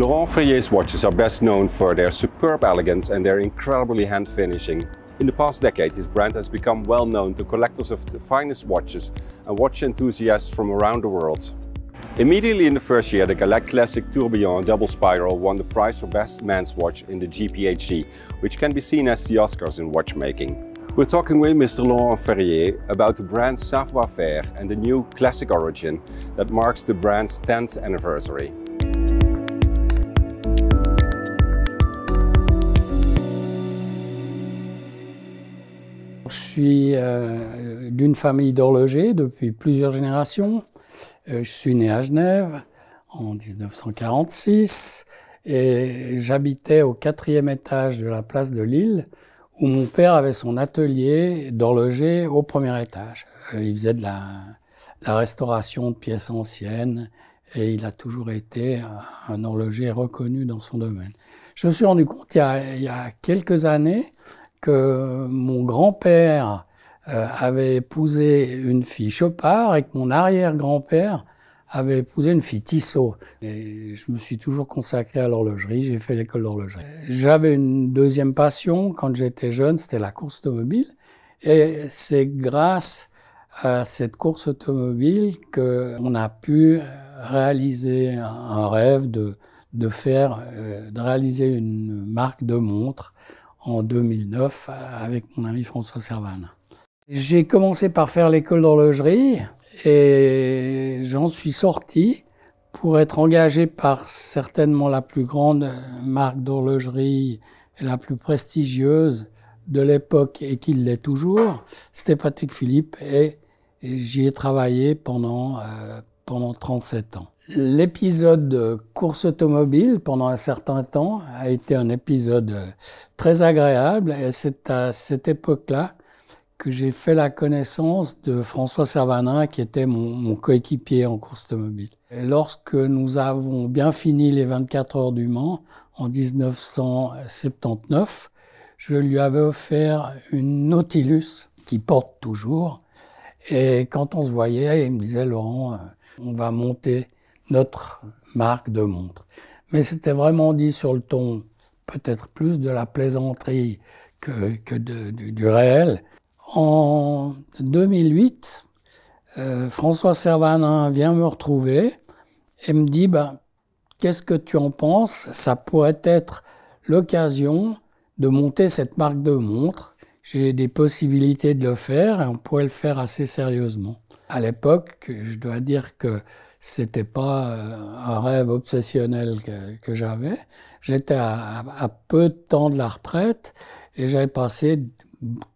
Laurent Ferrier's watches are best known for their superb elegance and their incredibly hand finishing. In the past decade, his brand has become well known to collectors of the finest watches and watch enthusiasts from around the world. Immediately in the first year, the Galec Classic Tourbillon Double Spiral won the prize for Best Men's Watch in the GPHC, which can be seen as the Oscars in watchmaking. We're talking with Mr. Laurent Ferrier about the brand's savoir-faire and the new classic origin that marks the brand's 10th anniversary. Je suis d'une famille d'horlogers depuis plusieurs générations. Je suis né à Genève en 1946 et j'habitais au 4e étage de la place de Lille où mon père avait son atelier d'horloger au 1er étage. Il faisait de la restauration de pièces anciennes et il a toujours été un horloger reconnu dans son domaine. Je me suis rendu compte il y a quelques années que mon grand-père avait épousé une fille Chopard et que mon arrière-grand-père avait épousé une fille Tissot. Et je me suis toujours consacré à l'horlogerie, j'ai fait l'école d'horlogerie. J'avais une deuxième passion quand j'étais jeune, c'était la course automobile. Et c'est grâce à cette course automobile qu'on a pu réaliser un rêve de réaliser une marque de montres en 2009 avec mon ami François Servan. J'ai commencé par faire l'école d'horlogerie et j'en suis sorti pour être engagé par certainement la plus grande marque d'horlogerie et la plus prestigieuse de l'époque et qui l'est toujours, c'était Patek Philippe et j'y ai travaillé pendant 37 ans. L'épisode de course automobile pendant un certain temps a été un épisode très agréable et c'est à cette époque-là que j'ai fait la connaissance de François Servanin qui était mon coéquipier en course automobile. Et lorsque nous avons bien fini les 24 heures du Mans en 1979, je lui avais offert une Nautilus qui porte toujours et quand on se voyait, il me disait « Laurent, on va monter notre marque de montre ». Mais c'était vraiment dit sur le ton peut-être plus de la plaisanterie que du réel. En 2008, François Servanin vient me retrouver et me dit qu'est-ce que tu en penses? Ça pourrait être l'occasion de monter cette marque de montre. J'ai des possibilités de le faire et on pourrait le faire assez sérieusement. À l'époque, je dois dire que c'était pas un rêve obsessionnel que j'avais. J'étais à peu de temps de la retraite et j'avais passé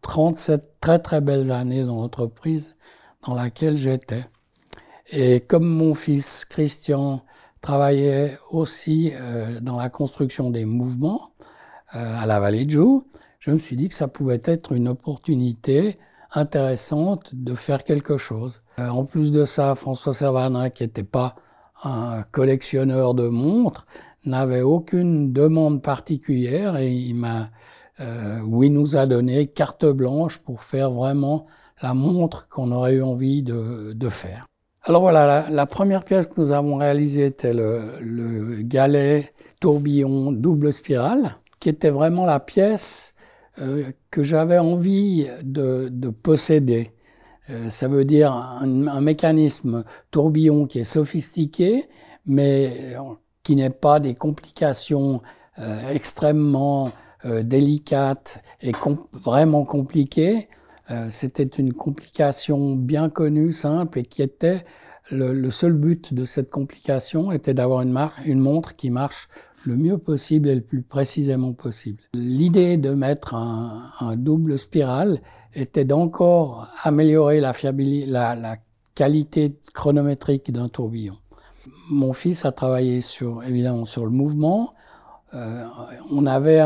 37 très très belles années dans l'entreprise dans laquelle j'étais. Et comme mon fils Christian travaillait aussi dans la construction des mouvements à la Vallée de Joux, je me suis dit que ça pouvait être une opportunité intéressante de faire quelque chose. En plus de ça, François Servanin, qui n'était pas un collectionneur de montres, n'avait aucune demande particulière et il nous a donné carte blanche pour faire vraiment la montre qu'on aurait eu envie de faire. Alors voilà, la première pièce que nous avons réalisée était le Galec Tourbillon double spirale, qui était vraiment la pièce que j'avais envie de posséder. Ça veut dire un mécanisme tourbillon qui est sophistiqué, mais qui n'est pas des complications extrêmement délicates et vraiment compliquées. C'était une complication bien connue, simple, et qui était le seul but de cette complication était d'avoir une montre qui marche le mieux possible et le plus précisément possible. L'idée de mettre un double spirale était d'encore améliorer la fiabilité, la qualité chronométrique d'un tourbillon. Mon fils a travaillé évidemment sur le mouvement. On avait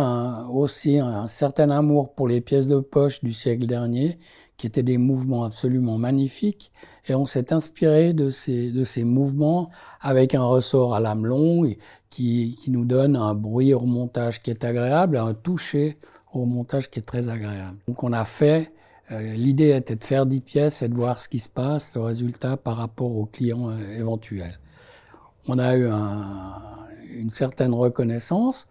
aussi un certain amour pour les pièces de poche du siècle dernier, qui étaient des mouvements absolument magnifiques, et on s'est inspiré de ces mouvements avec un ressort à lame longue qui nous donne un bruit au remontage qui est agréable et un toucher au remontage qui est très agréable. Donc on a fait, l'idée était de faire 10 pièces et de voir ce qui se passe, le résultat par rapport aux clients éventuels. On a eu une certaine reconnaissance.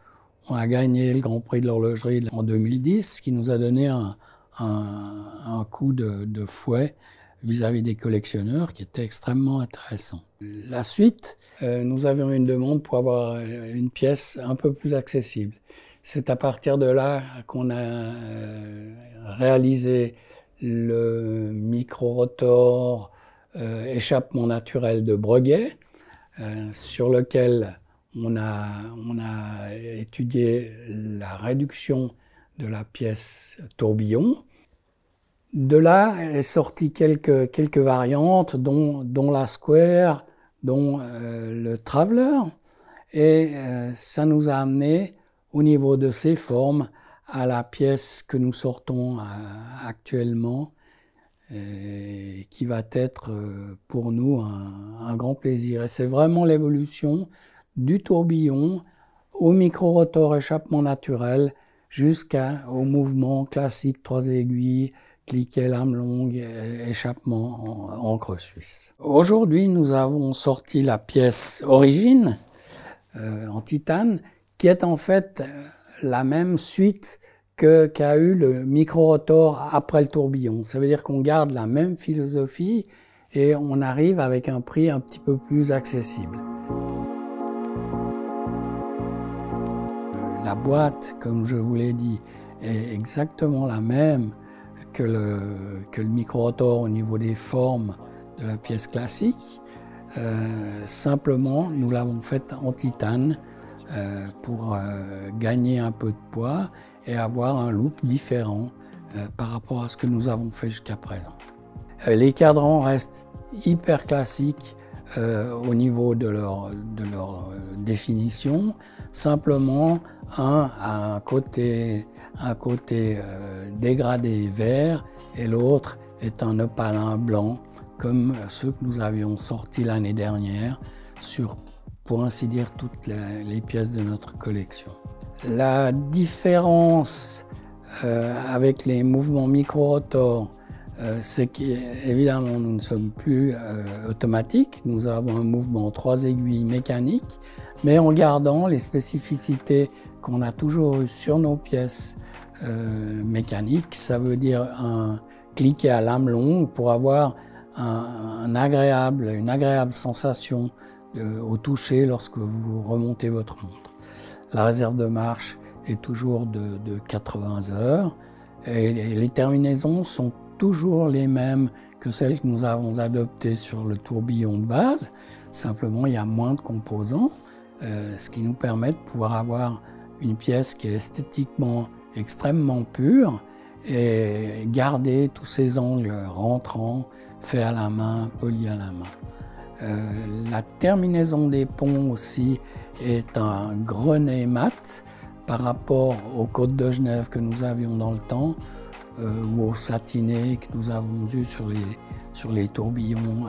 On a gagné le Grand Prix de l'horlogerie en 2010, ce qui nous a donné un coup de fouet vis-à-vis des collectionneurs qui était extrêmement intéressant. La suite, nous avions une demande pour avoir une pièce un peu plus accessible. C'est à partir de là qu'on a réalisé le micro-rotor échappement naturel de Breguet, sur lequel on a étudié la réduction de la pièce tourbillon. De là est sorti quelques variantes, dont la Square, dont le Traveler, et ça nous a amené au niveau de ces formes à la pièce que nous sortons actuellement, qui va être pour nous un grand plaisir. Et c'est vraiment l'évolution du tourbillon au micro-rotor échappement naturel jusqu'au mouvement classique 3 aiguilles, cliquet, lame longue, échappement en encre suisse. Aujourd'hui, nous avons sorti la pièce origine en titane, qui est en fait la même suite qu'a eu le micro-rotor après le tourbillon. Ça veut dire qu'on garde la même philosophie et on arrive avec un prix un petit peu plus accessible. La boîte, comme je vous l'ai dit, est exactement la même que le micro-rotor au niveau des formes de la pièce classique. Simplement, nous l'avons faite en titane pour gagner un peu de poids et avoir un look différent par rapport à ce que nous avons fait jusqu'à présent. Les cadrans restent hyper classiques au niveau de leur définition. Simplement, un a un côté dégradé vert et l'autre est un opalin blanc, comme ceux que nous avions sortis l'année dernière sur, pour ainsi dire, toutes les pièces de notre collection. La différence avec les mouvements micro-rotor, c'est qu'évidemment nous ne sommes plus automatiques, nous avons un mouvement 3 aiguilles mécanique, mais en gardant les spécificités qu'on a toujours eues sur nos pièces mécaniques. Ça veut dire un cliquet à lame longue pour avoir une agréable sensation au toucher lorsque vous remontez votre montre. La réserve de marche est toujours de 80 heures et les terminaisons sont toujours les mêmes que celles que nous avons adoptées sur le tourbillon de base. Simplement, il y a moins de composants, ce qui nous permet de pouvoir avoir une pièce qui est esthétiquement extrêmement pure et garder tous ces angles rentrants, faits à la main, polis à la main. La terminaison des ponts aussi est un grenet mat par rapport aux côtes de Genève que nous avions dans le temps ou aux satinés que nous avons eus sur les tourbillons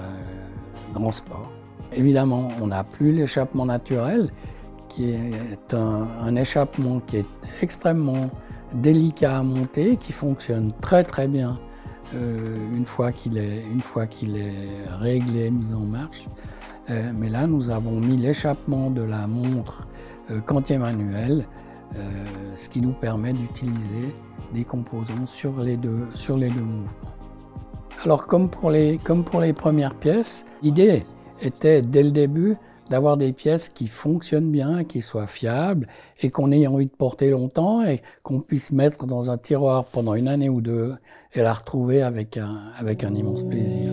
Grand Sport. Évidemment, on n'a plus l'échappement naturel, qui est un échappement qui est extrêmement délicat à monter, qui fonctionne très très bien une fois qu'il est réglé, mis en marche. Mais là, nous avons mis l'échappement de la montre quantier manuel, ce qui nous permet d'utiliser des composants sur les deux mouvements. Alors, comme pour les premières pièces, l'idée était dès le début d'avoir des pièces qui fonctionnent bien, qui soient fiables et qu'on ait envie de porter longtemps et qu'on puisse mettre dans un tiroir pendant une année ou deux et la retrouver avec un immense plaisir.